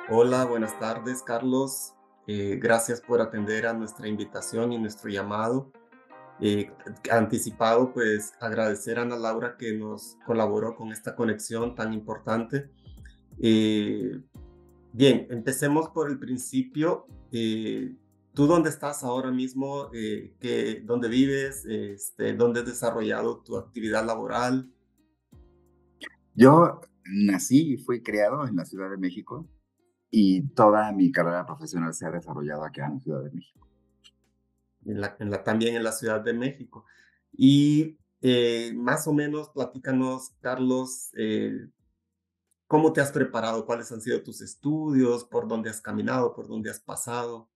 Hola, buenas tardes, Carlos. Gracias por atender a nuestra invitación y nuestro llamado. Eh, Anticipado, pues agradecer a Ana Laura que nos colaboró con esta conexión tan importante. Eh, Bien, empecemos por el principio. ¿Tú dónde estás ahora mismo? ¿Dónde vives? ¿Dónde has desarrollado tu actividad laboral? Yo nací y fui criado en la Ciudad de México y toda mi carrera profesional se ha desarrollado aquí en la Ciudad de México. También en la Ciudad de México. Y más o menos, platícanos, Carlos, ¿cómo te has preparado? ¿Cuáles han sido tus estudios? ¿Por dónde has caminado? ¿Por dónde has pasado?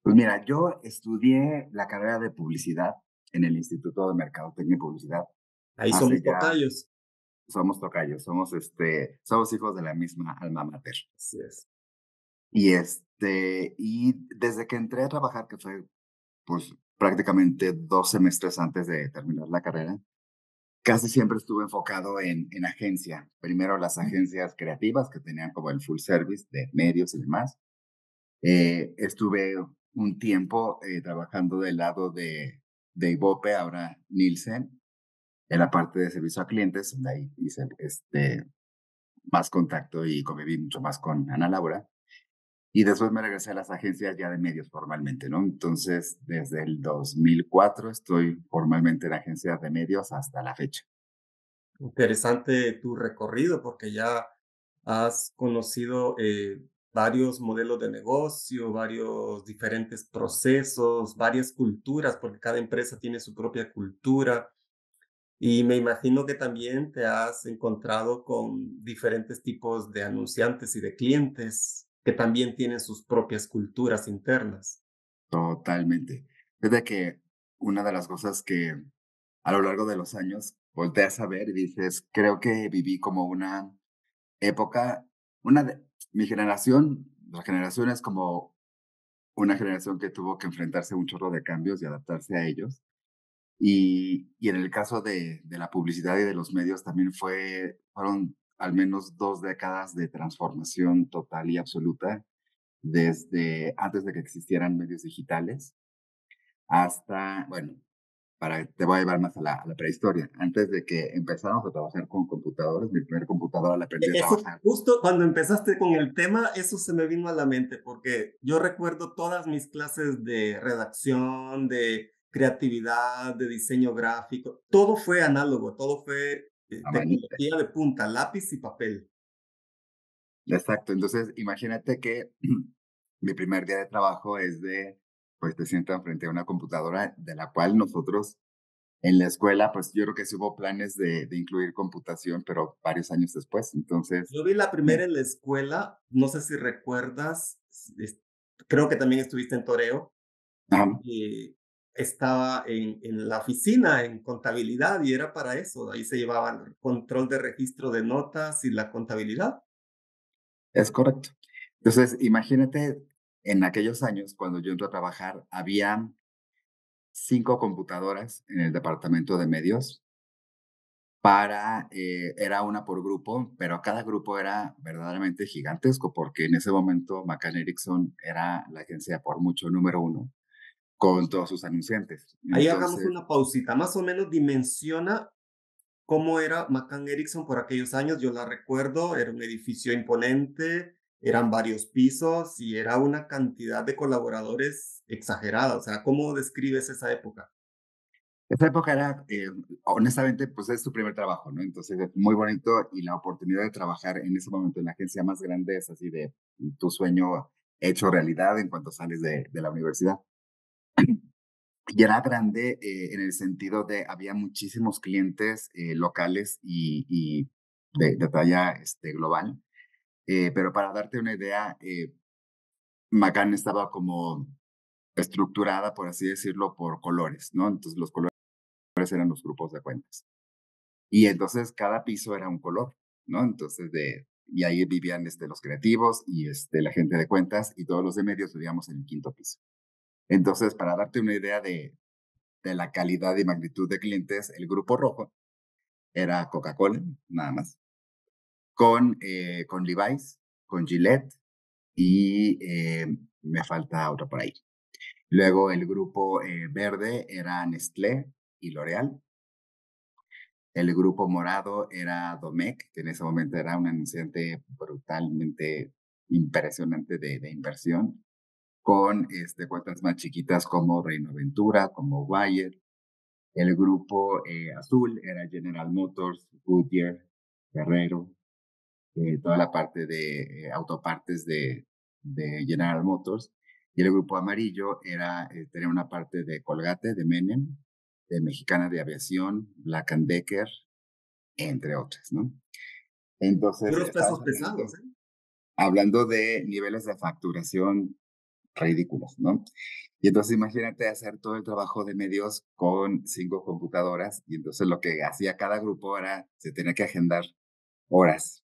Pues mira, yo estudié la carrera de publicidad en el Instituto de Mercadotecnia y Publicidad Ahí hace somos ya, tocayos. somos tocayos, somos hijos de la misma alma mater. Así es. Y desde que entré a trabajar, que fue pues prácticamente 2 semestres antes de terminar la carrera, casi siempre estuve enfocado en agencia. Primero las agencias creativas que tenían como el full service de medios y demás. Estuve un tiempo trabajando del lado de Ibope, ahora Nielsen, en la parte de servicio a clientes, donde ahí hice más contacto y conviví mucho más con Ana Laura. Y después me regresé a las agencias ya de medios formalmente, ¿no? Entonces, desde el 2004 estoy formalmente en agencias de medios hasta la fecha. Interesante tu recorrido porque ya has conocido varios modelos de negocio, varios diferentes procesos, varias culturas, porque cada empresa tiene su propia cultura. Y me imagino que también te has encontrado con diferentes tipos de anunciantes y de clientes que también tienen sus propias culturas internas. Totalmente. Desde que una de las cosas que a lo largo de los años volteas a ver y dices, creo que viví como una época, una de mi generación, la generación es como una generación que tuvo que enfrentarse a un chorro de cambios y adaptarse a ellos. Y en el caso de la publicidad y de los medios también fueron al menos 2 décadas de transformación total y absoluta, desde antes de que existieran medios digitales hasta, bueno, te voy a llevar más a la prehistoria. Antes de que empezáramos a trabajar con computadores, mi primer computadora la aprendí a Eso, trabajar. justo cuando empezaste con el tema, eso se me vino a la mente, porque yo recuerdo todas mis clases de redacción, de creatividad, de diseño gráfico, todo fue análogo, todo fue A manita. tecnología de punta, lápiz y papel. Exacto. Entonces, imagínate que mi primer día de trabajo pues te sientan frente a una computadora de la cual nosotros en la escuela, pues yo creo que sí hubo planes de incluir computación, pero varios años después. Entonces, Yo vi la mm, primera en la escuela, no sé si recuerdas, creo que también estuviste en Toreo, ajá, estaba en la oficina, en contabilidad, y era para eso. Ahí se llevaba el control de registro de notas y la contabilidad. es correcto. Entonces, imagínate en aquellos años, cuando yo entré a trabajar, había 5 computadoras en el departamento de medios era una por grupo, pero cada grupo era verdaderamente gigantesco, porque en ese momento McCann Erickson era la agencia por mucho número uno, con todos sus anunciantes. Ahí hagamos Entonces, una pausita. Más o menos dimensiona cómo era McCann Erickson por aquellos años. Yo la recuerdo, era un edificio imponente, eran varios pisos y era una cantidad de colaboradores exagerada. O sea, ¿cómo describes esa época? esa época era, honestamente, pues es tu primer trabajo, ¿no? Entonces es muy bonito y la oportunidad de trabajar en ese momento en la agencia más grande es así de tu sueño hecho realidad en cuanto sales de la universidad. Y era grande en el sentido de había muchísimos clientes locales y de talla global. Pero para darte una idea, McCann estaba como estructurada, por así decirlo, por colores, ¿no? Entonces los colores eran los grupos de cuentas. Y entonces cada piso era un color, ¿no? Y ahí vivían los creativos y la gente de cuentas y todos los de medios vivíamos en el quinto piso. Entonces, para darte una idea de la calidad y magnitud de clientes, el grupo rojo era Coca-Cola, nada más, con Levi's, con Gillette y me falta otro por ahí. Luego el grupo verde era Nestlé y L'Oréal. El grupo morado era Domecq, que en ese momento era un anunciante brutalmente impresionante de inversión, con cuentas más chiquitas como Reino Aventura, como Bayer. El grupo azul era General Motors, Goodyear, Ferrero, toda la parte de autopartes de General Motors. Y el grupo amarillo era, tenía una parte de Colgate, de Menem, de Mexicana de Aviación, Black and Decker, entre otras, ¿no? Entonces, Puros estamos pesos pesados, hablando, ¿eh? hablando de niveles de facturación ridículos, ¿no? Y entonces imagínate hacer todo el trabajo de medios con 5 computadoras y entonces lo que hacía cada grupo era, se tenía que agendar horas.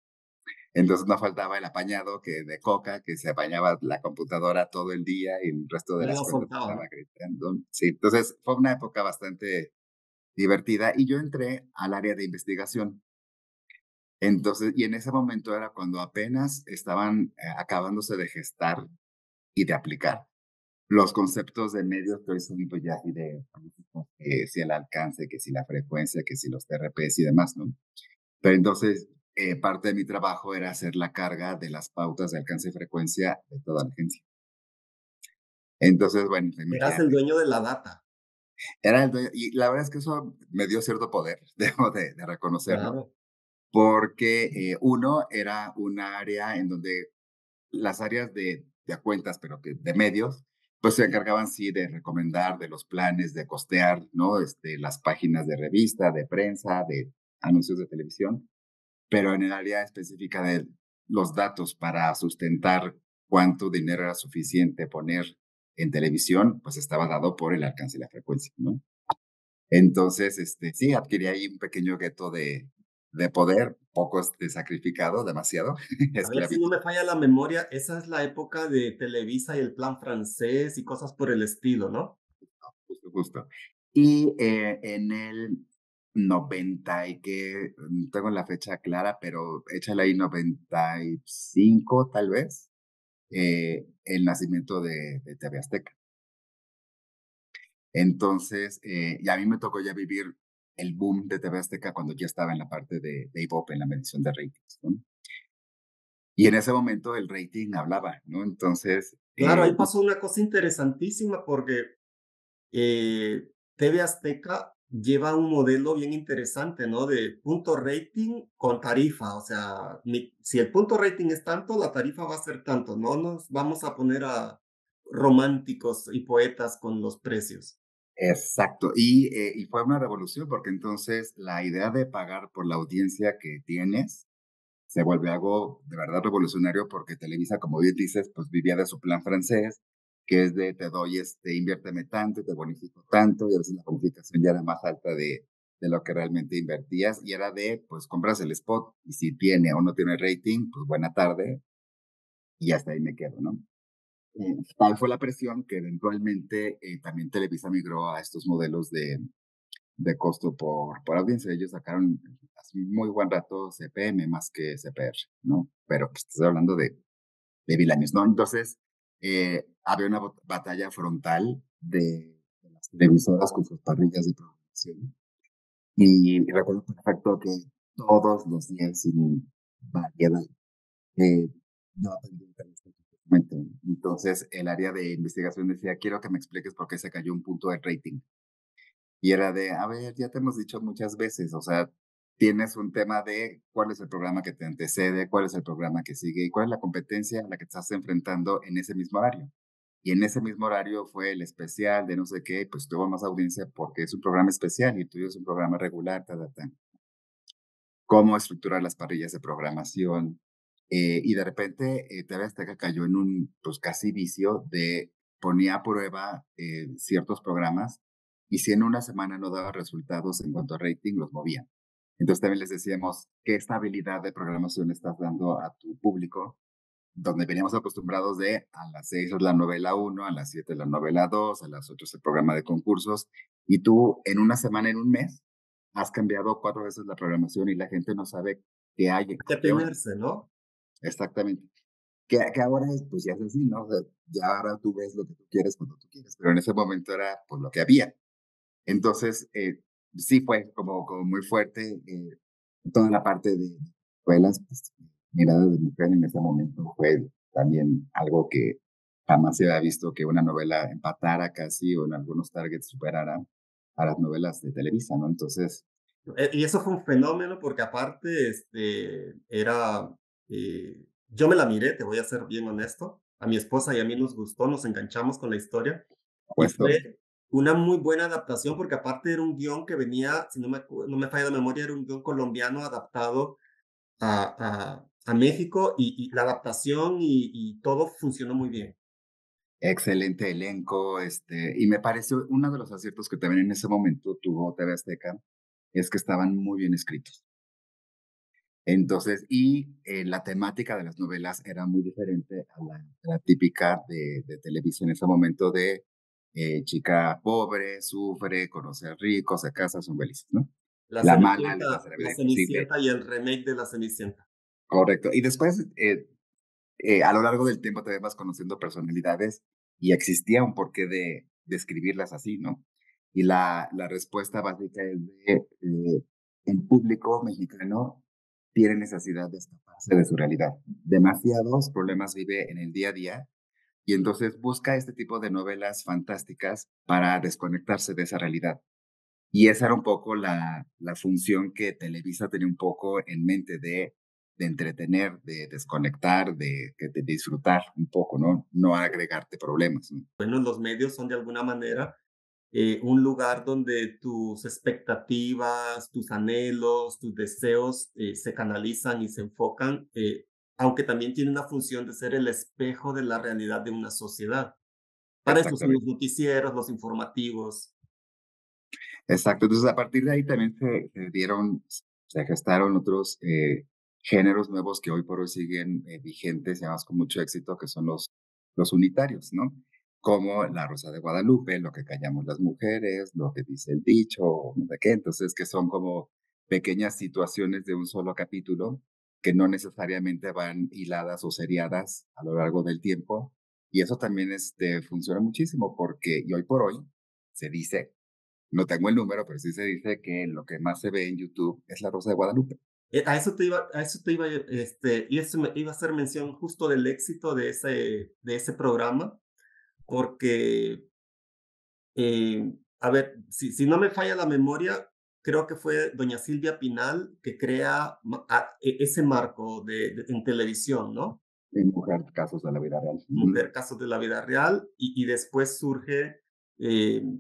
Entonces no faltaba el apañado que de Coca, que se apañaba la computadora todo el día y el resto de No las lo cuentas soltaban. estaba gritando. Sí, entonces fue una época bastante divertida y yo entré al área de investigación. Entonces, y en ese momento era cuando apenas estaban acabándose de gestar y de aplicar los conceptos de medios, todo eso tipo ya así de si el alcance, que si la frecuencia, que si los TRPs y demás, ¿no? Pero entonces, parte de mi trabajo era hacer la carga de las pautas de alcance y frecuencia de toda la agencia. Entonces, bueno, pues Eras el imagínate, dueño de la data. era el dueño, y la verdad es que eso me dio cierto poder, debo de reconocerlo, Claro. porque uno era un área en donde las áreas de cuentas, pero que de medios, pues se encargaban sí de recomendar, de los planes, de costear, ¿no? Las páginas de revista, de prensa, de anuncios de televisión, pero en el área específica de los datos para sustentar cuánto dinero era suficiente poner en televisión, pues estaba dado por el alcance y la frecuencia, ¿no? Entonces, sí, adquirí ahí un pequeño gueto de poder, poco sacrificado, demasiado, A ver si no esclavitud. me falla la memoria, esa es la época de Televisa y el plan francés y cosas por el estilo, ¿no? Justo, justo. Y en el 90 y que, no tengo la fecha clara, pero échale ahí 95 tal vez, el nacimiento de TV Azteca. Entonces, y a mí me tocó ya vivir el boom de TV Azteca cuando ya estaba en la parte de Ivope, en la medición de ratings, ¿no? Y en ese momento el rating hablaba, ¿no? Entonces, Claro, ahí pasó una cosa interesantísima porque TV Azteca lleva un modelo bien interesante, ¿no? De punto rating con tarifa. O sea, si el punto rating es tanto, la tarifa va a ser tanto. No nos vamos a poner a románticos y poetas con los precios. exacto, y fue una revolución porque entonces la idea de pagar por la audiencia que tienes se vuelve algo de verdad revolucionario porque Televisa, como bien dices, pues vivía de su plan francés, que es de te doy, inviérteme tanto, te bonifico tanto, y a veces la bonificación ya era más alta de lo que realmente invertías, y era de, pues compras el spot, y si tiene o no tiene rating, pues buena tarde, y hasta ahí me quedo, ¿no? Tal fue la presión que eventualmente también Televisa migró a estos modelos de costo por audiencia. Ellos sacaron hace muy buen rato CPM más que CPR, ¿no? Pero pues estoy hablando de mil años, ¿no? Entonces, había una batalla frontal de las televisoras con sus parrillas de programación. Y recuerdo perfecto que todos los días, sin variedad, yo aprendí un tema específicamente. Entonces, el área de investigación decía, quiero que me expliques por qué se cayó un punto de rating. Y era de, a ver, ya te hemos dicho muchas veces, o sea, tienes un tema de cuál es el programa que te antecede, cuál es el programa que sigue y cuál es la competencia a la que te estás enfrentando en ese mismo horario. Y en ese mismo horario fue el especial de no sé qué, pues tuvo más audiencia porque es un programa especial y el tuyo es un programa regular, cómo estructurar las parrillas de programación. Y de repente TV Azteca cayó en un pues casi vicio de ponía a prueba ciertos programas y si en una semana no daba resultados en cuanto a rating, los movían. Entonces también les decíamos, ¿qué estabilidad de programación estás dando a tu público? Donde veníamos acostumbrados de a las 6 es la novela uno, a las 7 es la novela 2, a las 8 es el programa de concursos, y tú en una semana, en un mes, has cambiado 4 veces la programación y la gente no sabe qué hay, Hay que qué onda. tenerse, ¿no? Exactamente. que ahora pues ya es así, ¿no? O sea, ya ahora tú ves lo que tú quieres cuando tú quieres, pero en ese momento era pues lo que había. Entonces, sí fue como muy fuerte toda la parte de escuelas, pues, mirada de mujer en ese momento fue también algo que jamás se había visto que una novela empatara casi o en algunos targets superara a las novelas de Televisa, ¿no? Entonces, Y eso fue un fenómeno porque aparte, yo me la miré, te voy a ser bien honesto, a mi esposa y a mí nos gustó, nos enganchamos con la historia y puesto fue una muy buena adaptación porque aparte era un guión que venía, si no me falla la memoria, era un guión colombiano adaptado a México y la adaptación y todo funcionó muy bien. excelente elenco, y me pareció uno de los aciertos que también en ese momento tuvo TV Azteca, es que estaban muy bien escritos. Entonces, la temática de las novelas era muy diferente a la típica de Televisa en ese momento de chica pobre, sufre, conoce a ricos, se casa, son felices, ¿no? La mala le va a hacer la La vida imposible. Cenicienta y el remake de La Cenicienta. Correcto. Y después, a lo largo del tiempo te vas conociendo personalidades y existía un porqué de escribirlas así, ¿no? Y la respuesta básica es de el público mexicano tiene necesidad de escaparse de su realidad. Demasiados problemas vive en el día a día y entonces busca este tipo de novelas fantásticas para desconectarse de esa realidad. Y esa era un poco la función que Televisa tenía un poco en mente de entretener, de desconectar, de disfrutar un poco, ¿no? No agregarte problemas, ¿no? Bueno, los medios son de alguna manera un lugar donde tus expectativas, tus anhelos, tus deseos se canalizan y se enfocan, aunque también tiene una función de ser el espejo de la realidad de una sociedad. Para eso son los Exactamente. noticieros, los informativos. Exacto. Entonces, a partir de ahí también se gestaron otros géneros nuevos que hoy por hoy siguen vigentes y además con mucho éxito, que son los unitarios, ¿no? Como La Rosa de Guadalupe, Lo que callamos las mujeres, Lo que dice el dicho, no sé qué. Entonces, que son como pequeñas situaciones de un solo capítulo que no necesariamente van hiladas o seriadas a lo largo del tiempo. Y eso también funciona muchísimo porque, y hoy por hoy, se dice no tengo el número, pero sí se dice que lo que más se ve en YouTube es La Rosa de Guadalupe. A eso te iba, y eso me iba a hacer mención justo del éxito de ese programa, porque a ver, si no me falla la memoria, creo que fue doña Silvia Pinal que crea ese marco en televisión, ¿no? En Mujer, casos de la vida real. Ujú. Mujer, casos de la vida real, y después surge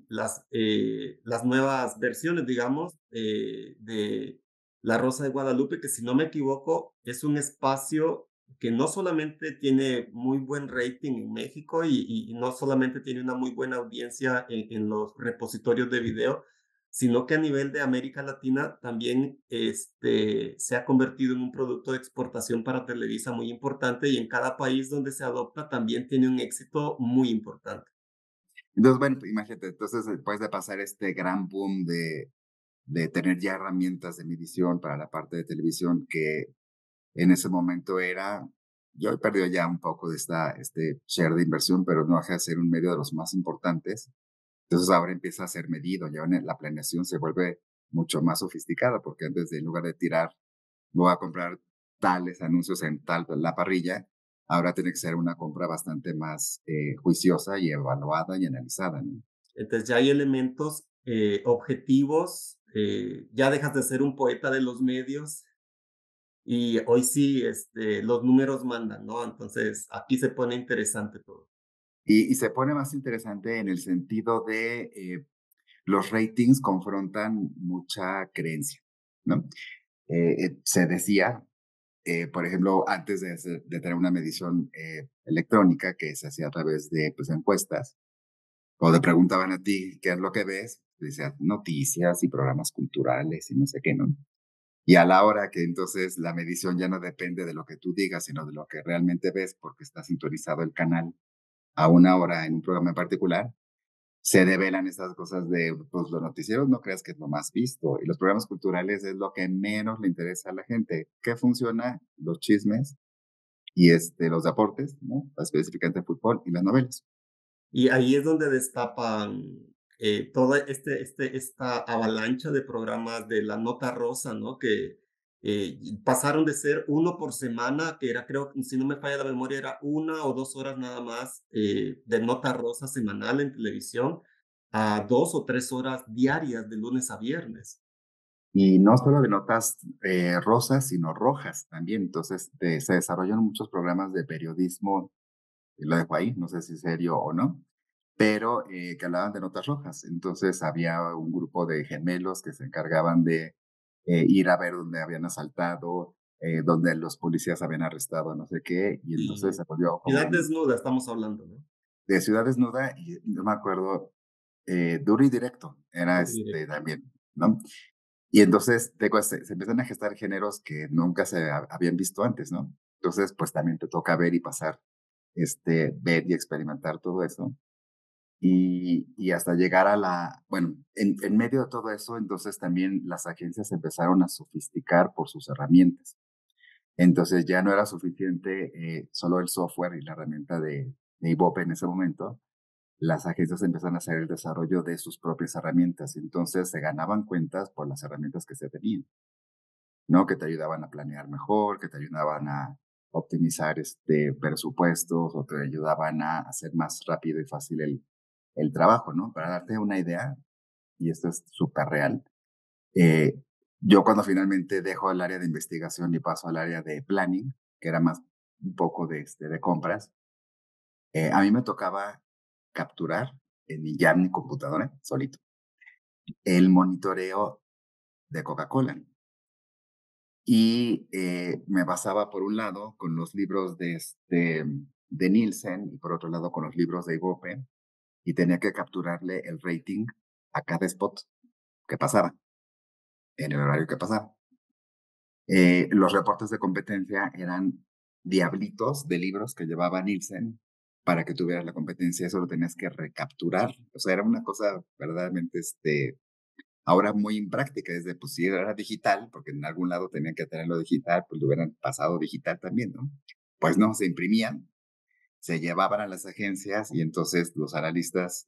las nuevas versiones, digamos, de La Rosa de Guadalupe, que si no me equivoco, es un espacio que no solamente tiene muy buen rating en México y no solamente tiene una muy buena audiencia en los repositorios de video, sino que a nivel de América Latina también se ha convertido en un producto de exportación para Televisa muy importante y en cada país donde se adopta también tiene un éxito muy importante. Entonces, bueno, pues, imagínate, entonces después de pasar este gran boom de tener ya herramientas de medición para la parte de televisión que en ese momento era, yo he perdido ya un poco de este share de inversión, pero no deja de ser un medio de los más importantes. Entonces ahora empieza a ser medido, ya la planeación se vuelve mucho más sofisticada, porque antes de en lugar de tirar voy a comprar tales anuncios en tal la parrilla, ahora tiene que ser una compra bastante más juiciosa y evaluada y analizada, ¿no? Entonces ya hay elementos objetivos, ya dejas de ser un poeta de los medios y hoy sí los números mandan, ¿no? Entonces aquí se pone interesante todo. Y se pone más interesante en el sentido de los ratings confrontan mucha creencia, ¿no? Se decía, por ejemplo, antes de tener una medición electrónica que se hacía a través de pues, encuestas, o te preguntaban a ti qué es lo que ves, decías noticias y programas culturales y no sé qué, ¿no? Y a la hora que entonces la medición ya no depende de lo que tú digas, sino de lo que realmente ves, porque está sintonizado el canal a una hora en un programa en particular, se develan estas cosas de, pues los noticieros no creas que es lo más visto y los programas culturales es lo que menos le interesa a la gente. ¿Qué funciona? Los chismes y los deportes, ¿no? Específicamente fútbol y las novelas. Y ahí es donde destapan, toda esta avalancha de programas de La Nota Rosa, ¿no? Que, pasaron de ser uno por semana, que era, creo, si no me falla la memoria, era 1 o 2 horas nada más, de Nota Rosa semanal en televisión, a 2 o 3 horas diarias de lunes a viernes. Y no solo de notas rosas, sino rojas también. Entonces, se desarrollan muchos programas de periodismo, y lo dejo ahí, no sé si serio o no, pero que hablaban de notas rojas. Entonces, había un grupo de gemelos que se encargaban de ir a ver dónde habían asaltado, donde los policías habían arrestado, no sé qué, y entonces Y se volvió como Ciudad Desnuda estamos hablando, ¿no? de Ciudad Desnuda, y no me acuerdo, Duro y Directo, era Muy directo. también, ¿no? Y entonces, digo, se empiezan a gestar géneros que nunca se habían visto antes, ¿no? Entonces, pues también te toca ver y pasar, ver y experimentar todo eso. Y hasta llegar a bueno, en medio de todo eso, entonces también las agencias empezaron a sofisticar por sus herramientas. Entonces ya no era suficiente solo el software y la herramienta de Ibope en ese momento. Las agencias empezaron a hacer el desarrollo de sus propias herramientas. Entonces se ganaban cuentas por las herramientas que se tenían, ¿no? Que te ayudaban a planear mejor, que te ayudaban a optimizar presupuestos o te ayudaban a hacer más rápido y fácil el trabajo, ¿no? Para darte una idea, y esto es súper real, eh, yo cuando finalmente dejo el área de investigación y paso al área de planning, que era más un poco de compras, a mí me tocaba capturar ya en mi computadora, solito, el monitoreo de Coca-Cola. Y me basaba por un lado con los libros de Nielsen y por otro lado con los libros de Ibope y tenía que capturarle el rating a cada spot que pasaba, en el horario que pasaba. Los reportes de competencia eran diablitos de libros que llevaba Nielsen para que tuvieras la competencia, eso lo tenías que recapturar. O sea, era una cosa verdaderamente ahora muy impráctica, es de, pues si era digital, porque en algún lado tenían que tenerlo digital, pues lo hubieran pasado digital también, ¿no? Pues no, se imprimían, se llevaban a las agencias y entonces los analistas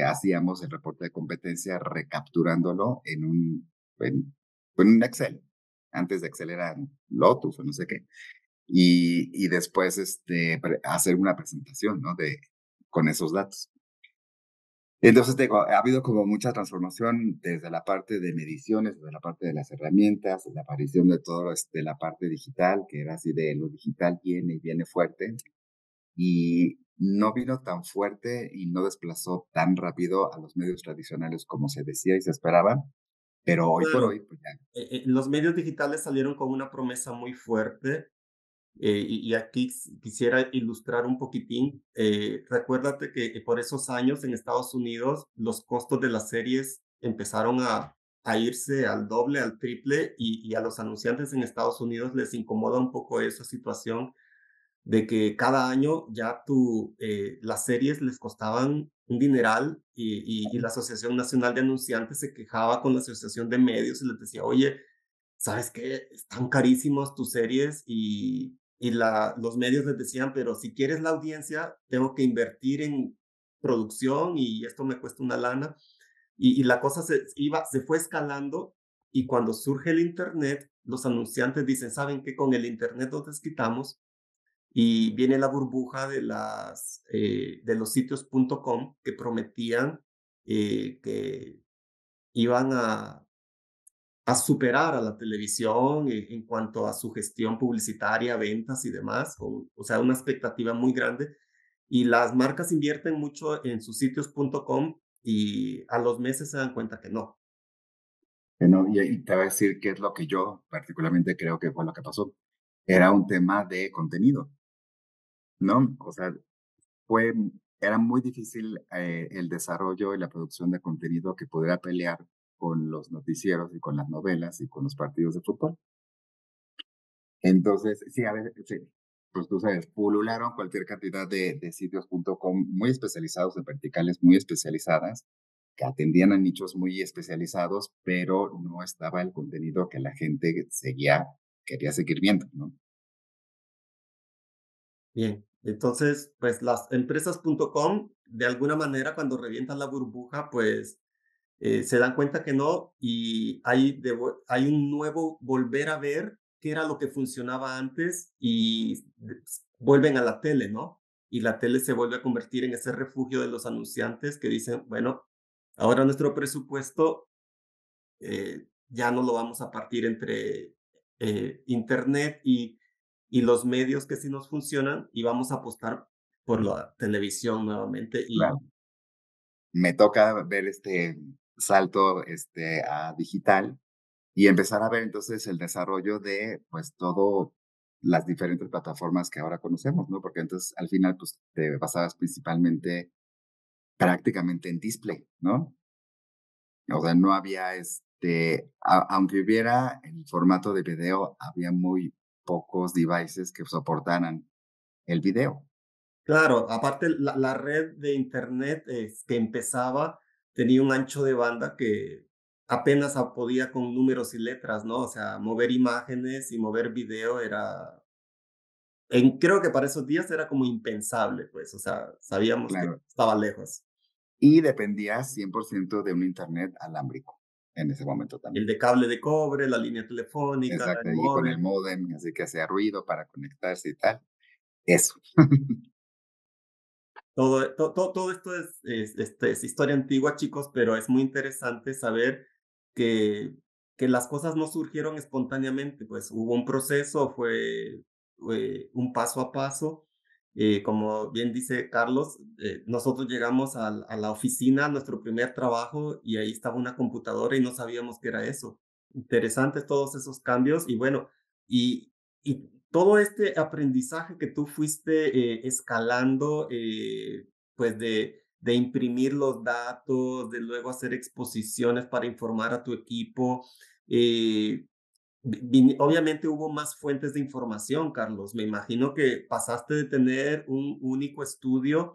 hacíamos el reporte de competencia recapturándolo en un Excel. Antes de Excel eran Lotus o no sé qué. Y después hacer una presentación, ¿no? Con esos datos. Entonces, te digo, ha habido como mucha transformación desde la parte de mediciones, desde la parte de las herramientas, la aparición de todo la parte digital, que era así de lo digital viene y viene fuerte, y no vino tan fuerte y no desplazó tan rápido a los medios tradicionales como se decía y se esperaba, pero hoy por Claro, hoy, pues ya. los medios digitales salieron con una promesa muy fuerte. Y aquí quisiera ilustrar un poquitín. Recuérdate que por esos años en Estados Unidos los costos de las series empezaron a irse al doble, al triple, y a los anunciantes en Estados Unidos les incomoda un poco esa situación de que cada año ya las series les costaban un dineral y la Asociación Nacional de Anunciantes se quejaba con la Asociación de Medios y les decía, oye, ¿sabes qué? Están carísimos tus series los medios les decían, pero si quieres la audiencia, tengo que invertir en producción y esto me cuesta una lana. Y la cosa se fue escalando y cuando surge el Internet, los anunciantes dicen, ¿saben qué? Con el Internet nos desquitamos y viene la burbuja de los sitios.com que prometían que iban a superar a la televisión en cuanto a su gestión publicitaria, ventas y demás, o sea, una expectativa muy grande. Y las marcas invierten mucho en sus sitios.com y a los meses se dan cuenta que no. No, y te voy a decir qué es lo que yo particularmente creo que fue lo que pasó. Era un tema de contenido, ¿no? O sea, fue, era muy difícil el desarrollo y la producción de contenido que pudiera pelear con los noticieros y con las novelas y con los partidos de fútbol. Entonces, sí, a veces, sí, pues tú sabes, pulularon cualquier cantidad de sitios.com muy especializados en verticales muy especializadas, que atendían a nichos muy especializados, pero no estaba el contenido que la gente quería seguir viendo, ¿no? Bien, entonces, pues las empresas.com, de alguna manera, cuando revientan la burbuja, pues se dan cuenta que no y hay un nuevo volver a ver qué era lo que funcionaba antes y vuelven a la tele, ¿no? Y la tele se vuelve a convertir en ese refugio de los anunciantes que dicen, bueno, ahora nuestro presupuesto ya no lo vamos a partir entre Internet y los medios que sí nos funcionan y vamos a apostar por la televisión nuevamente. Y Claro. Me toca ver este salto, a digital y empezar a ver entonces el desarrollo de, pues, todo las diferentes plataformas que ahora conocemos, ¿no? Porque entonces, al final, pues, te basabas principalmente, prácticamente en display, ¿no? O sea, no había, aunque hubiera el formato de video, había muy pocos devices que soportaran el video. claro, aparte la red de Internet, que empezaba, tenía un ancho de banda que apenas podía con números y letras, ¿no? O sea, mover imágenes y mover video era creo que para esos días era como impensable, pues, o sea, sabíamos que Claro. estaba lejos. Y dependías 100% de un Internet alámbrico en ese momento El también. de cable de cobre, la línea telefónica, Exacto, el y con el módem. módem, así que hacía ruido para conectarse y tal. Eso. Todo esto es historia antigua, chicos, pero es muy interesante saber que, que las cosas no surgieron espontáneamente, pues hubo un proceso, fue un paso a paso. Como bien dice Carlos, nosotros llegamos a la oficina, a nuestro primer trabajo, y ahí estaba una computadora y no sabíamos qué era eso. Interesantes todos esos cambios y bueno, y, y todo este aprendizaje que tú fuiste escalando, pues de imprimir los datos, de luego hacer exposiciones para informar a tu equipo. eh, Obviamente hubo más fuentes de información, Carlos. Me imagino que pasaste de tener un único estudio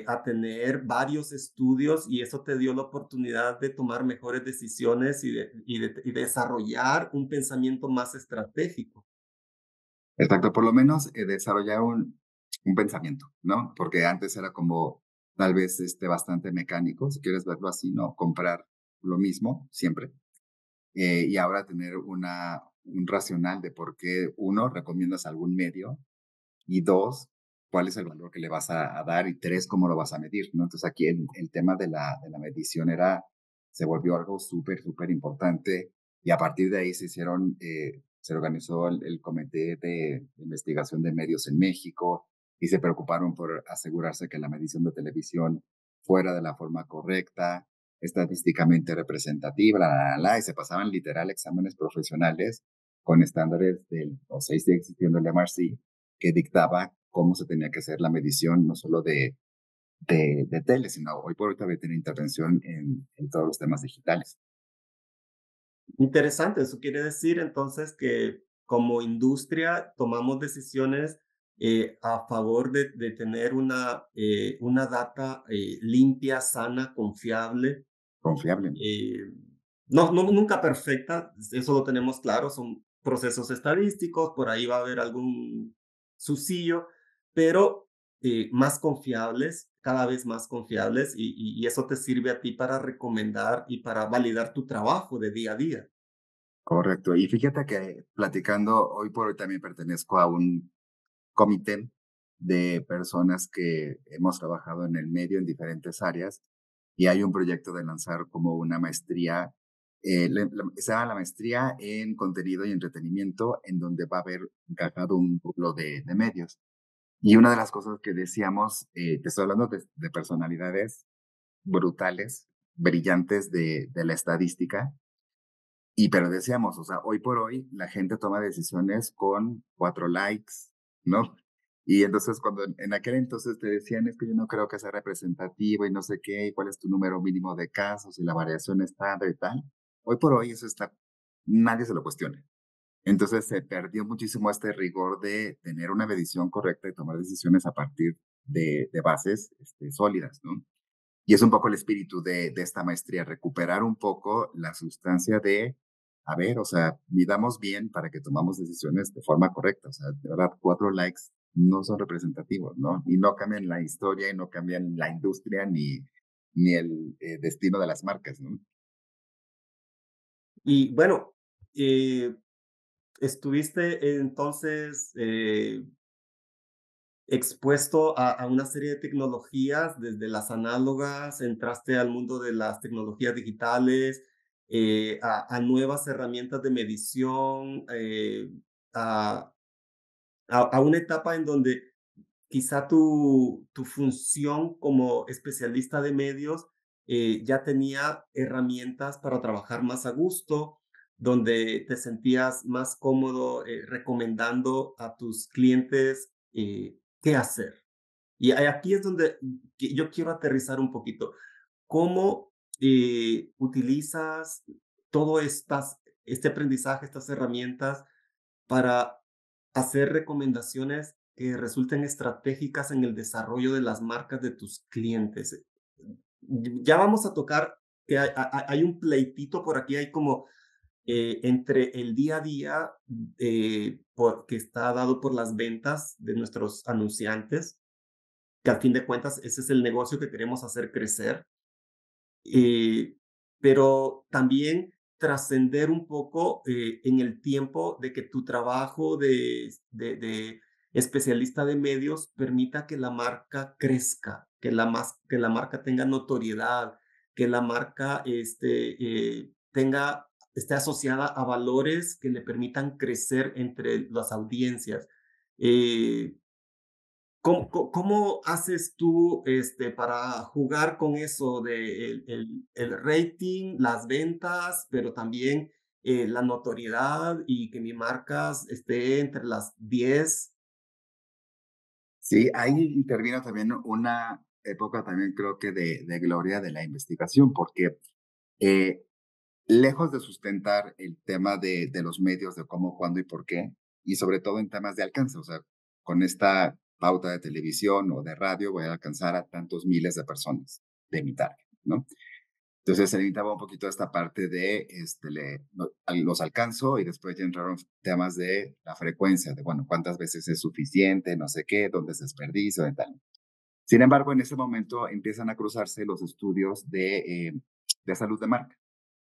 a tener varios estudios y eso te dio la oportunidad de tomar mejores decisiones y desarrollar un pensamiento más estratégico. Exacto, por lo menos, desarrollar un pensamiento, ¿no? Porque antes era como, tal vez, bastante mecánico, si quieres verlo así, ¿no? Comprar lo mismo siempre, y ahora tener un racional de por qué, uno, recomiendas algún medio, y dos, cuál es el valor que le vas a dar, y tres, cómo lo vas a medir, ¿no? Entonces, aquí el tema de la medición se volvió algo súper, súper importante, y a partir de ahí se organizó el Comité de Investigación de Medios en México, y se preocuparon por asegurarse que la medición de televisión fuera de la forma correcta, estadísticamente representativa, y se pasaban literal exámenes profesionales con estándares o sea, sigue existiendo el MRC, que dictaba cómo se tenía que hacer la medición, no solo de tele, sino hoy por hoy también tiene intervención en todos los temas digitales. Interesante, eso quiere decir entonces que como industria tomamos decisiones a favor de tener una data limpia, sana, confiable. Confiable. eh, nunca perfecta, eso lo tenemos claro, son procesos estadísticos, por ahí va a haber algún susillo, pero más confiables, cada vez más confiables, y eso te sirve a ti para recomendar y para validar tu trabajo de día a día. Correcto. Y fíjate que platicando, hoy por hoy también pertenezco a un comité de personas que hemos trabajado en el medio en diferentes áreas, y hay un proyecto de lanzar como una maestría, se llama la maestría en contenido y entretenimiento, en donde va a haber encajado un módulo de medios. Y una de las cosas que decíamos, te estoy hablando de personalidades brutales, brillantes de la estadística, pero decíamos, o sea, hoy por hoy la gente toma decisiones con 4 likes, ¿no? Y entonces cuando en aquel entonces te decían, es que yo no creo que sea representativo y no sé qué, y cuál es tu número mínimo de casos y la variación estándar y tal, hoy por hoy eso nadie se lo cuestiona. Entonces se perdió muchísimo este rigor de tener una medición correcta y tomar decisiones a partir de bases, sólidas, ¿no? Y es un poco el espíritu de esta maestría, recuperar un poco la sustancia de, a ver, o sea, midamos bien para que tomamos decisiones de forma correcta. O sea, de verdad, 4 likes no son representativos, ¿no? Y no cambian la historia y no cambian la industria ni el destino de las marcas, ¿no? Y bueno, eh, estuviste entonces expuesto a una serie de tecnologías, desde las análogas, entraste al mundo de las tecnologías digitales, a nuevas herramientas de medición, a, a una etapa en donde quizá tu función como especialista de medios ya tenía herramientas para trabajar más a gusto, donde te sentías más cómodo recomendando a tus clientes qué hacer. Y aquí es donde yo quiero aterrizar un poquito. ¿Cómo utilizas todo este aprendizaje, estas herramientas para hacer recomendaciones que resulten estratégicas en el desarrollo de las marcas de tus clientes? Ya vamos a tocar que hay un pleitito por aquí, hay como entre el día a día que está dado por las ventas de nuestros anunciantes, que al fin de cuentas ese es el negocio que queremos hacer crecer, eh, pero también trascender un poco en el tiempo de que tu trabajo de especialista de medios permita que la marca crezca, que la marca tenga notoriedad, que la marca esté asociada a valores que le permitan crecer entre las audiencias. Eh, ¿Cómo haces tú, para jugar con eso de el rating, las ventas, pero también, la notoriedad y que mi marca esté entre las 10? Sí, ahí intervino también una época también creo que de gloria de la investigación, porque eh, lejos de sustentar el tema de los medios, de cómo, cuándo y por qué, y sobre todo en temas de alcance, o sea, con esta pauta de televisión o de radio voy a alcanzar a tantos miles de personas de mi target, ¿no? Entonces se limitaba un poquito esta parte de, los alcanzo y después ya entraron temas de la frecuencia, de, bueno, cuántas veces es suficiente, no sé qué, dónde se desperdicio, de tal. Sin embargo, en ese momento empiezan a cruzarse los estudios de salud de marca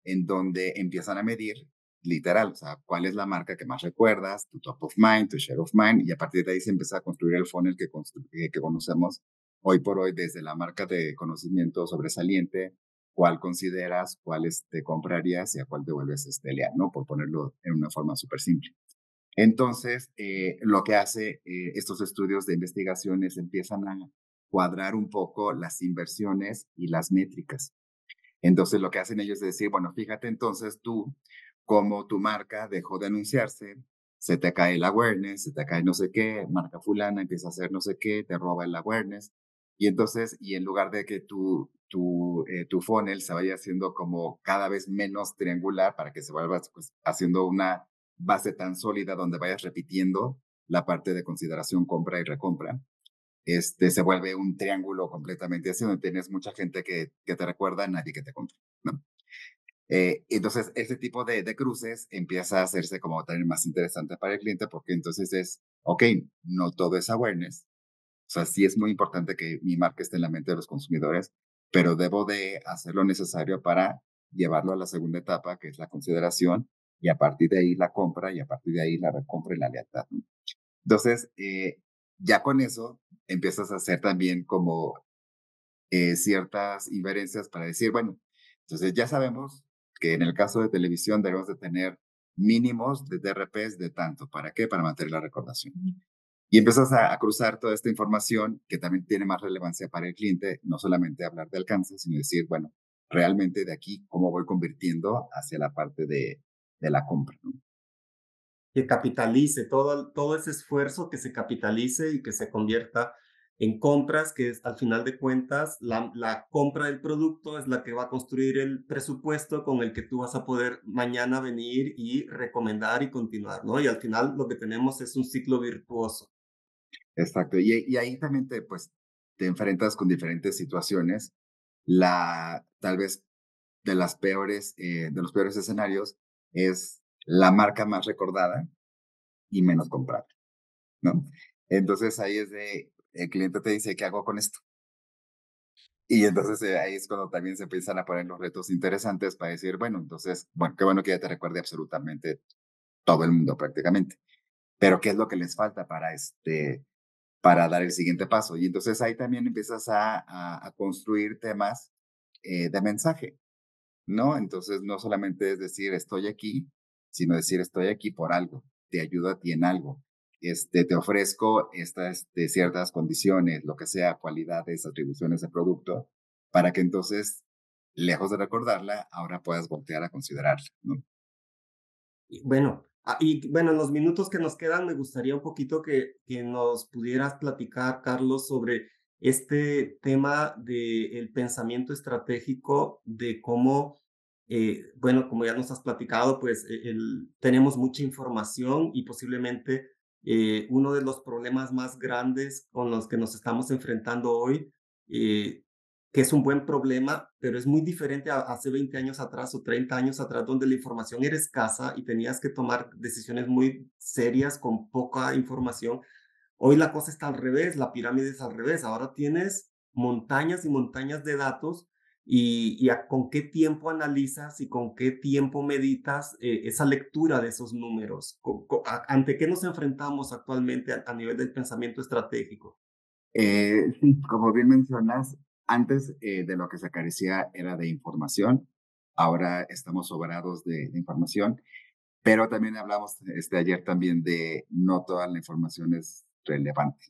en donde empiezan a medir literal, o sea, cuál es la marca que más recuerdas, tu top of mind, tu share of mind, y a partir de ahí se empieza a construir el funnel que conocemos hoy por hoy desde la marca de conocimiento sobresaliente, cuál consideras, cuál te comprarías y a cuál te vuelves leal, ¿no? Por ponerlo en una forma súper simple. Entonces, lo que hace estos estudios de investigaciones empiezan a cuadrar un poco las inversiones y las métricas. Entonces, lo que hacen ellos es decir, bueno, fíjate entonces tú, como tu marca dejó de anunciarse, se te cae el awareness, se te cae no sé qué, marca fulana empieza a hacer no sé qué, te roba el awareness. Y entonces, y en lugar de que tu funnel se vaya haciendo como cada vez menos triangular para que se vaya pues, haciendo una base tan sólida donde vayas repitiendo la parte de consideración, compra y recompra, se vuelve un triángulo completamente así, donde tienes mucha gente que te recuerda, nadie que te compra, ¿no? Entonces, ese tipo de cruces empieza a hacerse como también más interesante para el cliente, porque entonces es, ok, no todo es awareness, o sea, sí es muy importante que mi marca esté en la mente de los consumidores, pero debo de hacer lo necesario para llevarlo a la segunda etapa, que es la consideración, y a partir de ahí la compra, y a partir de ahí la recompra y la lealtad, ¿no? Entonces, ya con eso empiezas a hacer también como ciertas inferencias para decir, bueno, entonces ya sabemos que en el caso de televisión debemos de tener mínimos de DRPs de tanto. ¿Para qué? Para mantener la recordación. Y empiezas a cruzar toda esta información que también tiene más relevancia para el cliente, no solamente hablar de alcance, sino decir, bueno, realmente de aquí, ¿cómo voy convirtiendo hacia la parte de la compra? ¿No? Que capitalice todo ese esfuerzo, que se capitalice y que se convierta en compras, que es al final de cuentas la compra del producto es la que va a construir el presupuesto con el que tú vas a poder mañana venir y recomendar y continuar, ¿no? Y al final lo que tenemos es un ciclo virtuoso. Exacto. Y ahí también pues, te enfrentas con diferentes situaciones. Tal vez de los peores escenarios es la marca más recordada y menos comprada, ¿no? Entonces ahí es de, el cliente te dice, ¿qué hago con esto? Y entonces ahí es cuando también se empiezan a poner los retos interesantes para decir, bueno, entonces, bueno, qué bueno que ya te recuerde absolutamente todo el mundo prácticamente, pero ¿qué es lo que les falta para para dar el siguiente paso? Y entonces ahí también empiezas a construir temas de mensaje, ¿no? Entonces no solamente es decir estoy aquí, sino decir estoy aquí por algo, te ayudo a ti en algo, te ofrezco estas ciertas condiciones, lo que sea, cualidades, atribuciones de producto, para que entonces, lejos de recordarla, ahora puedas voltear a considerarla, ¿no? Y bueno, en los minutos que nos quedan, me gustaría un poquito que nos pudieras platicar, Carlos, sobre este tema del pensamiento estratégico, de cómo, bueno, como ya nos has platicado, pues tenemos mucha información y posiblemente uno de los problemas más grandes con los que nos estamos enfrentando hoy, eh, que es un buen problema, pero es muy diferente a hace 20 años atrás o 30 años atrás, donde la información era escasa y tenías que tomar decisiones muy serias con poca información. Hoy la cosa está al revés, la pirámide es al revés. Ahora tienes montañas y montañas de datos con qué tiempo analizas y con qué tiempo meditas esa lectura de esos números. ¿Ante qué nos enfrentamos actualmente a nivel del pensamiento estratégico? Sí, como bien mencionas, antes de lo que se carecía era de información, ahora estamos sobrados de información, pero también hablamos ayer también de no toda la información es relevante,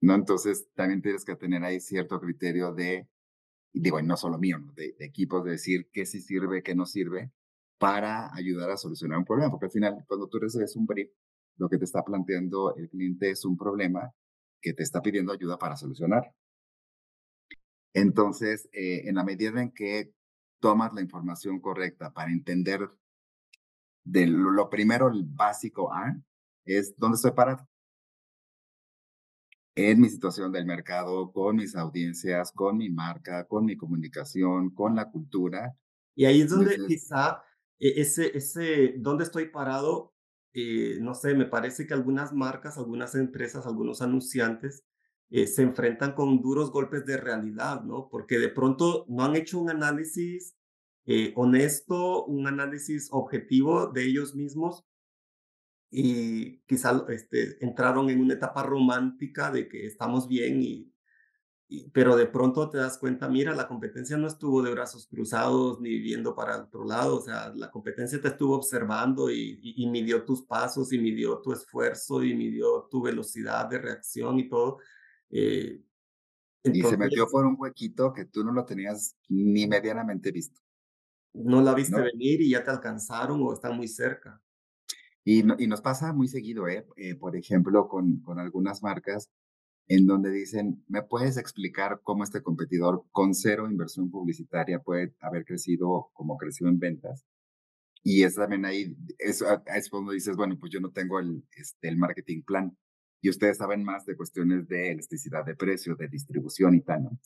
¿no? Entonces también tienes que tener ahí cierto criterio de, y digo, y no solo mío, ¿no? De equipos, de decir qué sí sirve, qué no sirve, para ayudar a solucionar un problema, porque al final cuando tú recibes un brief, lo que te está planteando el cliente es un problema que te está pidiendo ayuda para solucionar. Entonces, en la medida en que tomas la información correcta para entender de lo primero, el básico A, es dónde estoy parado en mi situación del mercado, con mis audiencias, con mi marca, con mi comunicación, con la cultura. Y ahí es donde Dices, quizá ese dónde estoy parado, no sé, me parece que algunas marcas, algunas empresas, algunos anunciantes se enfrentan con duros golpes de realidad, ¿no? Porque de pronto no han hecho un análisis honesto, un análisis objetivo de ellos mismos y quizá entraron en una etapa romántica de que estamos bien pero de pronto te das cuenta, mira, la competencia no estuvo de brazos cruzados ni viendo para otro lado, o sea, la competencia te estuvo observando y midió tus pasos y midió tu esfuerzo y midió tu velocidad de reacción y todo. Eh, y se metió entonces, por un huequito que tú no lo tenías ni medianamente visto, no la viste ¿no? venir y ya te alcanzaron o están muy cerca. Y, y nos pasa muy seguido, ¿eh? Por ejemplo, con algunas marcas en donde dicen, ¿me puedes explicar cómo este competidor con cero inversión publicitaria puede haber crecido como creció en ventas? Y es también ahí, es cuando dices, bueno, pues yo no tengo el marketing plan y ustedes saben más de cuestiones de elasticidad de precio, de distribución y tal, ¿no?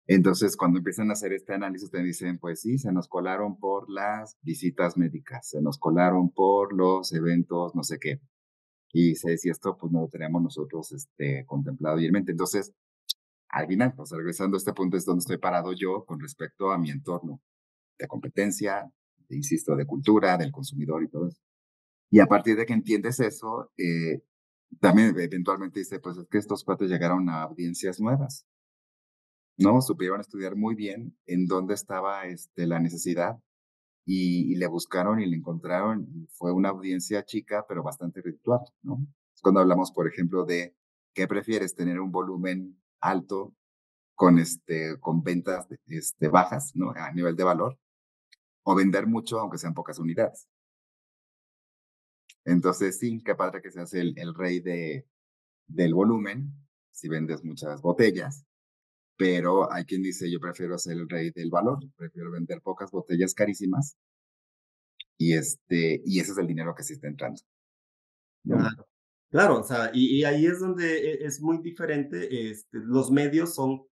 Entonces, cuando empiezan a hacer este análisis, te dicen, pues sí, se nos colaron por las visitas médicas, se nos colaron por los eventos, no sé qué. Y se decía esto, pues no lo teníamos nosotros contemplado y en mente. Entonces, al final, pues regresando a este punto es donde estoy parado yo con respecto a mi entorno de competencia, insisto, de cultura, del consumidor y todo eso. Y a partir de que entiendes eso, también eventualmente dice, pues es que estos cuates llegaron a audiencias nuevas, ¿no? Supieron estudiar muy bien en dónde estaba la necesidad y le buscaron y le encontraron. Y fue una audiencia chica, pero bastante ritual, ¿no? Es cuando hablamos, por ejemplo, de qué prefieres, tener un volumen alto con, con ventas bajas, ¿no? A nivel de valor, o vender mucho, aunque sean pocas unidades. Entonces, sí, qué padre que seas el rey del volumen, si vendes muchas botellas, pero hay quien dice, yo prefiero ser el rey del valor, prefiero vender pocas botellas carísimas y ese es el dinero que sí está entrando, ¿no? Claro, claro, o sea, y ahí es donde es muy diferente. Los medios son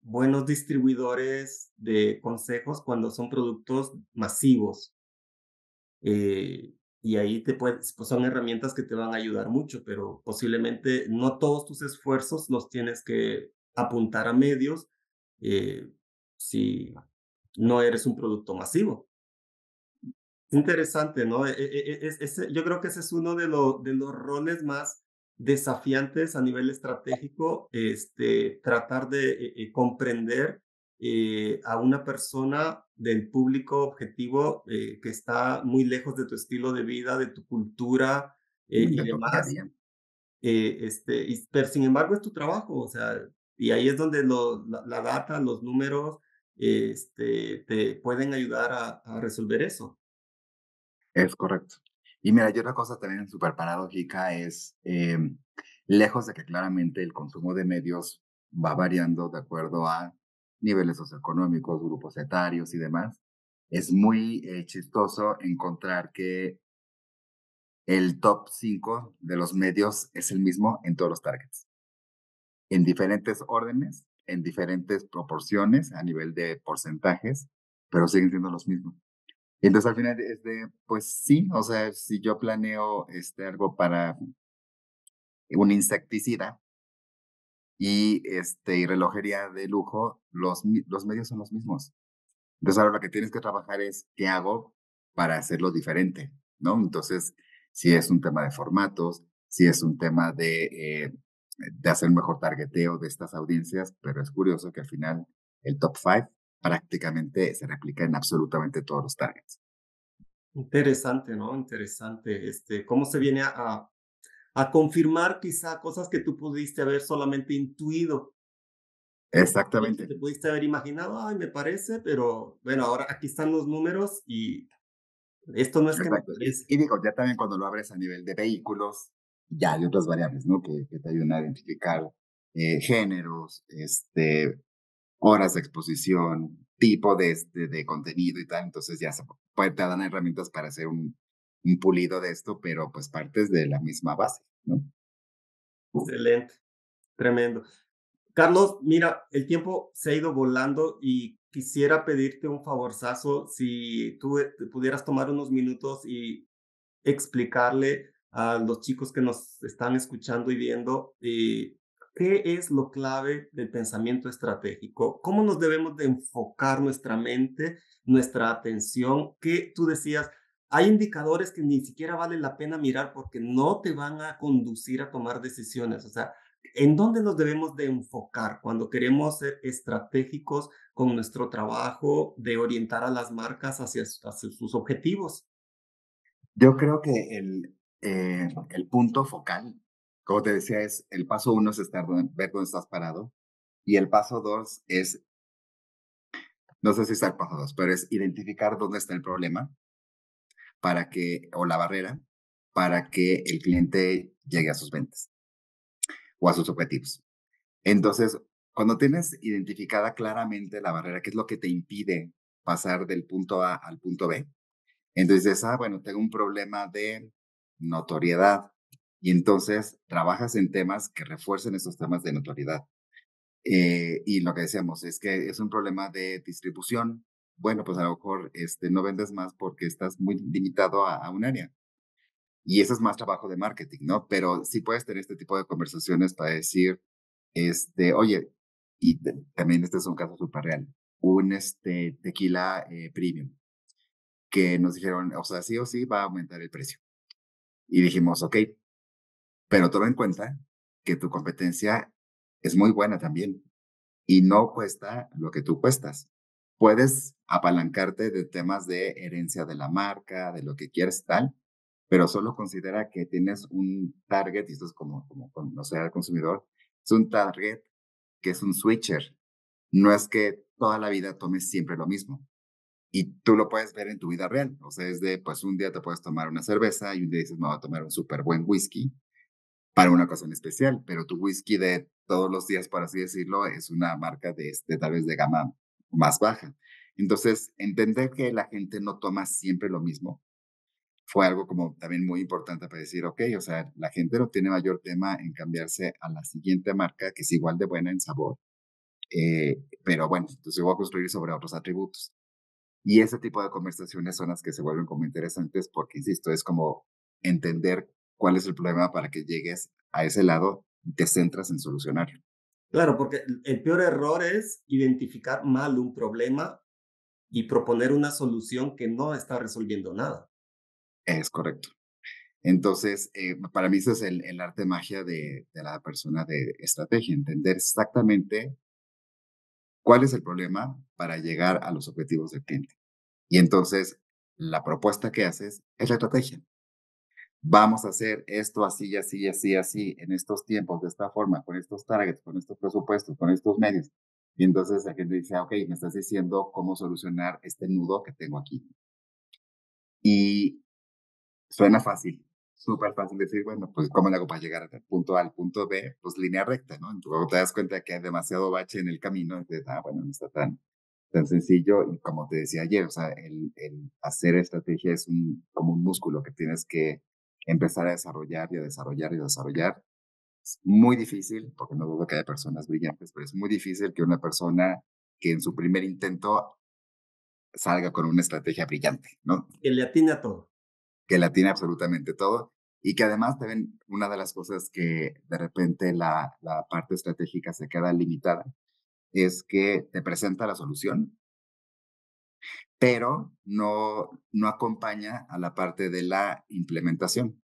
buenos distribuidores de consejos cuando son productos masivos. Eh, y ahí te puedes, pues son herramientas que te van a ayudar mucho, pero posiblemente no todos tus esfuerzos los tienes que apuntar a medios eh, si no eres un producto masivo. Interesante, ¿no? Yo creo que ese es uno de los roles más desafiantes a nivel estratégico, tratar de comprender a una persona del público objetivo que está muy lejos de tu estilo de vida, de tu cultura y de tu día a demás. día. Pero sin embargo es tu trabajo, o sea, y ahí es donde la data, los números, te pueden ayudar a resolver eso. Es correcto. Y mira, y otra cosa también súper paradójica es, lejos de que claramente el consumo de medios va variando de acuerdo a niveles socioeconómicos, grupos etarios y demás, es muy chistoso encontrar que el top 5 de los medios es el mismo en todos los targets, en diferentes órdenes, en diferentes proporciones a nivel de porcentajes, pero siguen siendo los mismos. Entonces, al final es de, pues sí, o sea, si yo planeo algo para un insecticida y relojería de lujo, los medios son los mismos. Entonces, ahora lo que tienes que trabajar es qué hago para hacerlo diferente, ¿no? Entonces, si es un tema de formatos, si es un tema de hacer un mejor targeteo de estas audiencias, pero es curioso que al final el top 5 prácticamente se replica en absolutamente todos los targets. Interesante, ¿no? Interesante, cómo se viene a confirmar quizá cosas que tú pudiste haber solamente intuido, que Exactamente. te pudiste haber imaginado, ay, me parece, pero bueno, ahora aquí están los números y esto no es que me Exacto. parece. Y digo, ya también cuando lo abres a nivel de vehículos, ya hay otras variables, ¿no? Que te ayudan a identificar géneros, horas de exposición, tipo de contenido y tal. Entonces ya te dan herramientas para hacer un pulido de esto, pero pues partes de la misma base, ¿no? Excelente, tremendo. Carlos, mira, el tiempo se ha ido volando y quisiera pedirte un favorzazo, si tú te pudieras tomar unos minutos y explicarle a los chicos que nos están escuchando y viendo qué es lo clave del pensamiento estratégico, cómo nos debemos de enfocar nuestra mente, nuestra atención, que tú decías, hay indicadores que ni siquiera vale la pena mirar porque no te van a conducir a tomar decisiones, o sea, ¿en dónde nos debemos de enfocar cuando queremos ser estratégicos con nuestro trabajo de orientar a las marcas hacia sus objetivos? Yo creo que el punto focal, como te decía, es el paso uno es ver dónde estás parado y el paso dos es, no sé si está el paso dos, pero es identificar dónde está el problema o la barrera, para que el cliente llegue a sus ventas o a sus objetivos. Entonces, cuando tienes identificada claramente la barrera, qué es lo que te impide pasar del punto A al punto B, entonces dices, bueno, tengo un problema de notoriedad. Y entonces trabajas en temas que refuercen esos temas de notoriedad. Y lo que decíamos es que es un problema de distribución. Bueno, pues a lo mejor no vendes más porque estás muy limitado a un área. Y eso es más trabajo de marketing, ¿no? Pero sí puedes tener este tipo de conversaciones para decir, oye, y también este es un caso súper real, un tequila premium que nos dijeron, o sea, sí o sí va a aumentar el precio. Y dijimos, ok, pero toma en cuenta que tu competencia es muy buena también y no cuesta lo que tú cuestas. Puedes apalancarte de temas de herencia de la marca, de lo que quieres tal, pero solo considera que tienes un target, y esto es como conocer al consumidor, es un target que es un switcher. No es que toda la vida tomes siempre lo mismo. Y tú lo puedes ver en tu vida real. O sea, es de, pues un día te puedes tomar una cerveza y un día dices, me voy a tomar un súper buen whisky para una ocasión especial, pero tu whisky de todos los días, por así decirlo, es una marca tal vez de gama más baja. Entonces, entender que la gente no toma siempre lo mismo fue algo como también muy importante para decir, ok, o sea, la gente no tiene mayor tema en cambiarse a la siguiente marca que es igual de buena en sabor, pero bueno, entonces voy a construir sobre otros atributos. Y ese tipo de conversaciones son las que se vuelven como interesantes porque, insisto, es como entender cuál es el problema para que llegues a ese lado y te centras en solucionarlo. Claro, porque el peor error es identificar mal un problema y proponer una solución que no está resolviendo nada. Es correcto. Entonces, para mí eso es el arte magia de la persona de estrategia, entender exactamente cuál es el problema para llegar a los objetivos del cliente. Y entonces, la propuesta que haces es la estrategia. Vamos a hacer esto así, así, así, así, en estos tiempos, de esta forma, con estos targets, con estos presupuestos, con estos medios. Y entonces la gente dice, ok, me estás diciendo cómo solucionar este nudo que tengo aquí. Y suena fácil, súper fácil decir, bueno, pues ¿cómo le hago para llegar del punto A al punto B? Pues línea recta, ¿no? Luego te das cuenta que hay demasiado bache en el camino y dices, bueno, no está tan sencillo. Y como te decía ayer, o sea, el hacer estrategia es como un músculo que tienes que empezar a desarrollar y a desarrollar y a desarrollar. Es muy difícil, porque no dudo que haya personas brillantes, pero es muy difícil que una persona que en su primer intento salga con una estrategia brillante, ¿no? Que le atine a todo. Que la tiene absolutamente todo y que además también una de las cosas que de repente la parte estratégica se queda limitada es que te presenta la solución, pero no acompaña a la parte de la implementación.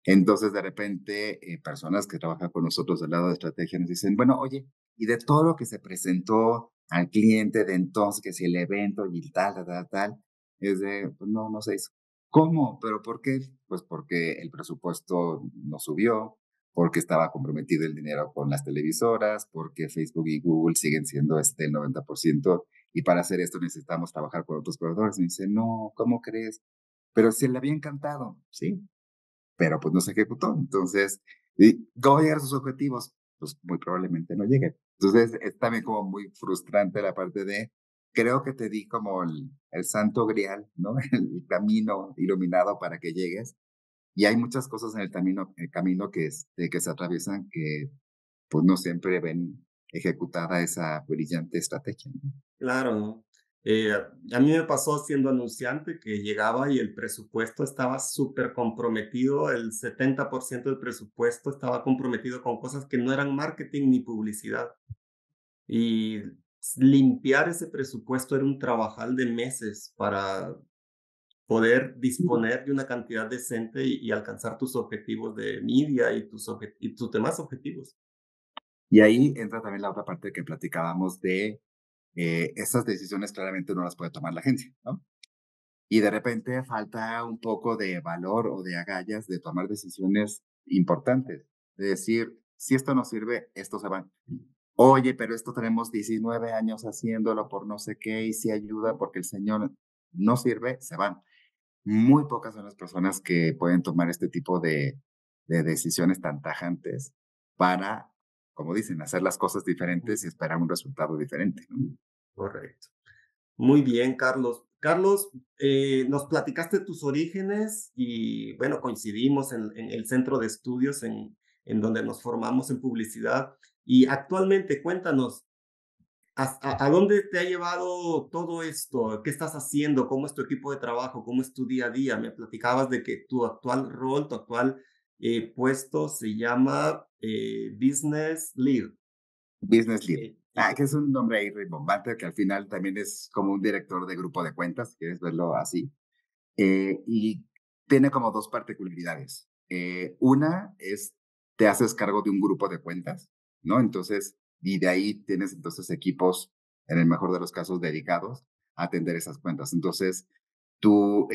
Entonces, de repente, personas que trabajan con nosotros del lado de estrategia nos dicen, bueno, oye, y de todo lo que se presentó al cliente de entonces, que si el evento y tal, tal, tal, tal, es de, pues no, no se hizo. ¿Cómo? ¿Pero por qué? Pues porque el presupuesto no subió, porque estaba comprometido el dinero con las televisoras, porque Facebook y Google siguen siendo el 90%, y para hacer esto necesitamos trabajar con otros proveedores. Y me dice, no, ¿cómo crees? Pero si le había encantado, sí, pero pues no se ejecutó. Entonces, ¿y cómo llegar a sus objetivos? Pues muy probablemente no llegue. Entonces, es también como muy frustrante la parte de, creo que te di como el santo grial, ¿no? El camino iluminado para que llegues. Y hay muchas cosas en el camino que se atraviesan que pues no siempre ven ejecutada esa brillante estrategia, ¿no? Claro, ¿no? A mí me pasó siendo anunciante que llegaba y el presupuesto estaba súper comprometido, el 70% del presupuesto estaba comprometido con cosas que no eran marketing ni publicidad. Y limpiar ese presupuesto era un trabajal de meses para poder disponer de una cantidad decente y alcanzar tus objetivos de media y y tus demás objetivos. Y ahí entra también la otra parte que platicábamos de esas decisiones claramente no las puede tomar la agencia, ¿no? Y de repente falta un poco de valor o de agallas de tomar decisiones importantes. De decir, si esto no sirve, esto se va. Oye, pero esto tenemos 19 años haciéndolo por no sé qué y si ayuda porque el señor no sirve, se van. Muy pocas son las personas que pueden tomar este tipo de decisiones tan tajantes para, como dicen, hacer las cosas diferentes y esperar un resultado diferente, ¿no? Correcto. Muy bien, Carlos. Carlos, nos platicaste tus orígenes y bueno, coincidimos en el centro de estudios en donde nos formamos en publicidad. Y actualmente, cuéntanos, ¿a dónde te ha llevado todo esto? ¿Qué estás haciendo? ¿Cómo es tu equipo de trabajo? ¿Cómo es tu día a día? Me platicabas de que tu actual rol, tu actual puesto se llama Business Lead. Business Lead. Y Que es un nombre ahí rimbombante, que al final también es como un director de grupo de cuentas, si quieres verlo así. Y tiene como dos particularidades. Una es, te haces cargo de un grupo de cuentas, ¿no? Entonces, y de ahí tienes entonces equipos, en el mejor de los casos, dedicados a atender esas cuentas. Entonces, tú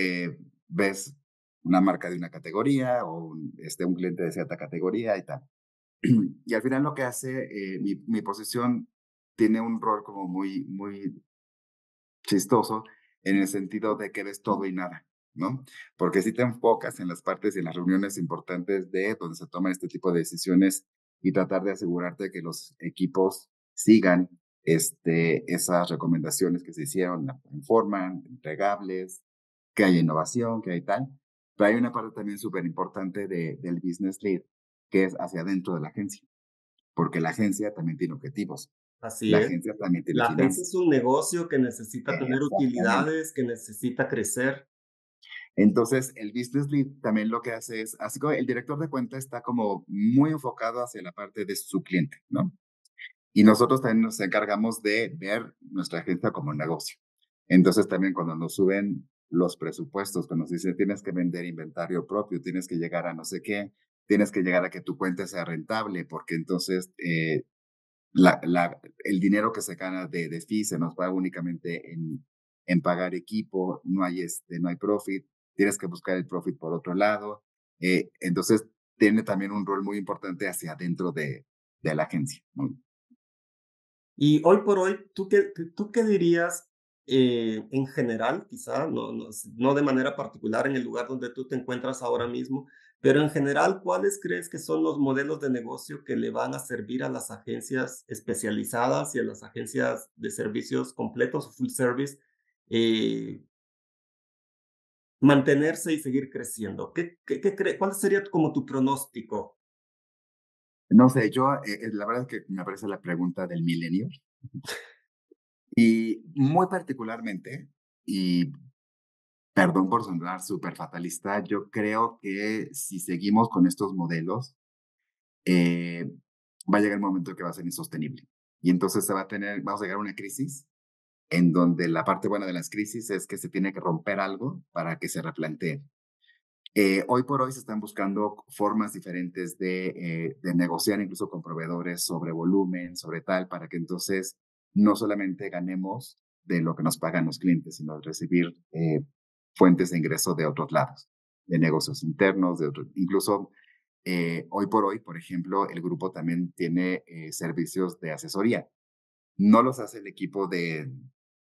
ves una marca de una categoría o un cliente de cierta categoría y tal. Y al final lo que hace, mi posición tiene un rol como muy chistoso en el sentido de que ves todo y nada, ¿no? Porque si te enfocas en las partes y en las reuniones importantes de donde se toman este tipo de decisiones y tratar de asegurarte que los equipos sigan esas recomendaciones que se hicieron en forma, entregables, que haya innovación, que hay tal. Pero hay una parte también súper importante del business lead, que es hacia adentro de la agencia, porque la agencia también tiene objetivos. así La es. agencia también tiene La agencia finanzas. es un negocio que necesita tener Exactamente. utilidades, que necesita crecer. Entonces, el business lead también lo que hace es, así como el director de cuenta está como muy enfocado hacia la parte de su cliente, ¿no? Y nosotros también nos encargamos de ver nuestra agencia como negocio. Entonces, también cuando nos suben los presupuestos, cuando nos dicen tienes que vender inventario propio, tienes que llegar a no sé qué, tienes que llegar a que tu cuenta sea rentable, porque entonces el dinero que se gana de fee se nos va únicamente en pagar equipo, no hay profit, tienes que buscar el profit por otro lado. Entonces, tiene también un rol muy importante hacia adentro de la agencia, ¿no? Y hoy por hoy, ¿tú qué dirías en general, quizá, no de manera particular en el lugar donde tú te encuentras ahora mismo, pero en general, ¿cuáles crees que son los modelos de negocio que le van a servir a las agencias especializadas y a las agencias de servicios completos o full service mantenerse y seguir creciendo? ¿Cuál sería como tu pronóstico? No sé, yo, la verdad es que me parece la pregunta del milenio y muy particularmente, y perdón por sonar súper fatalista, yo creo que si seguimos con estos modelos, eh, va a llegar un momento que va a ser insostenible. Y entonces vamos a llegar a una crisis en donde la parte buena de las crisis es que se tiene que romper algo para que se replantee. Hoy por hoy se están buscando formas diferentes de negociar incluso con proveedores sobre volumen, sobre tal, para que entonces no solamente ganemos de lo que nos pagan los clientes, sino recibir fuentes de ingreso de otros lados, de negocios internos, incluso hoy por hoy, por ejemplo, el grupo también tiene servicios de asesoría. No los hace el equipo de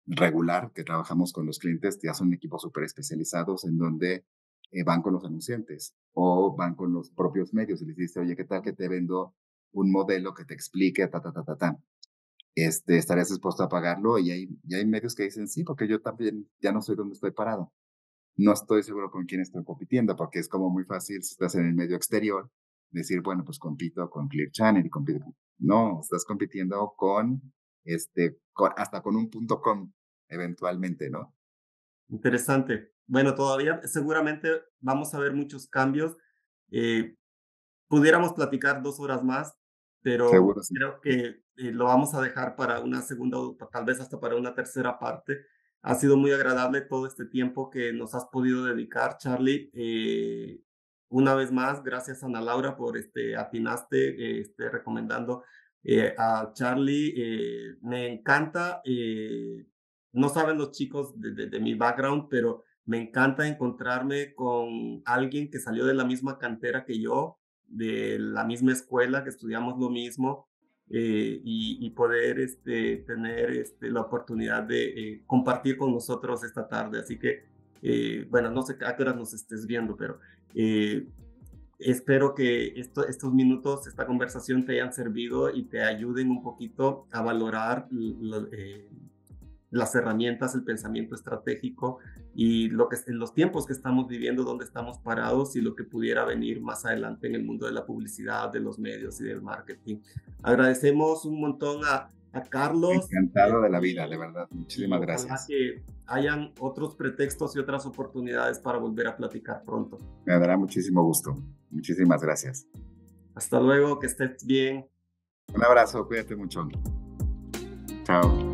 regular que trabajamos con los clientes, ya son equipos súper especializados en donde van con los anunciantes o van con los propios medios y les dice, oye, ¿qué tal que te vendo un modelo que te explique, ta, ta, ta, ta, ta? ¿Estarías dispuesto a pagarlo? Y hay medios que dicen, sí, porque yo también ya no soy donde estoy parado. No estoy seguro con quién estoy compitiendo, porque es como muy fácil si estás en el medio exterior, decir, bueno, pues compito con Clear Channel y compito No, estás compitiendo hasta con un punto com, eventualmente, ¿no? Interesante. Bueno, todavía seguramente vamos a ver muchos cambios. Eh, Pudiéramos platicar 2 horas más, pero Seguro sí. creo que, lo vamos a dejar para una segunda o tal vez hasta para una tercera parte. Ha sido muy agradable todo este tiempo que nos has podido dedicar, Charlie. Una vez más, gracias Ana Laura por, atinaste, recomendando, a Charlie. Me encanta, no saben los chicos de mi background, pero me encanta encontrarme con alguien que salió de la misma cantera que yo, de la misma escuela, que estudiamos lo mismo, y poder tener la oportunidad de compartir con nosotros esta tarde. Así que, bueno, no sé a qué horas nos estés viendo, pero eh, espero que estos minutos, esta conversación te hayan servido y te ayuden un poquito a valorar las herramientas, el pensamiento estratégico y en los tiempos que estamos viviendo, donde estamos parados y lo que pudiera venir más adelante en el mundo de la publicidad, de los medios y del marketing. Agradecemos un montón a Carlos Encantado de la vida, de verdad. y Muchísimas ojalá gracias. que hayan otros pretextos y otras oportunidades para volver a platicar pronto. Me dará muchísimo gusto. Muchísimas gracias. Hasta luego, que estés bien. Un abrazo, cuídate mucho. Chao.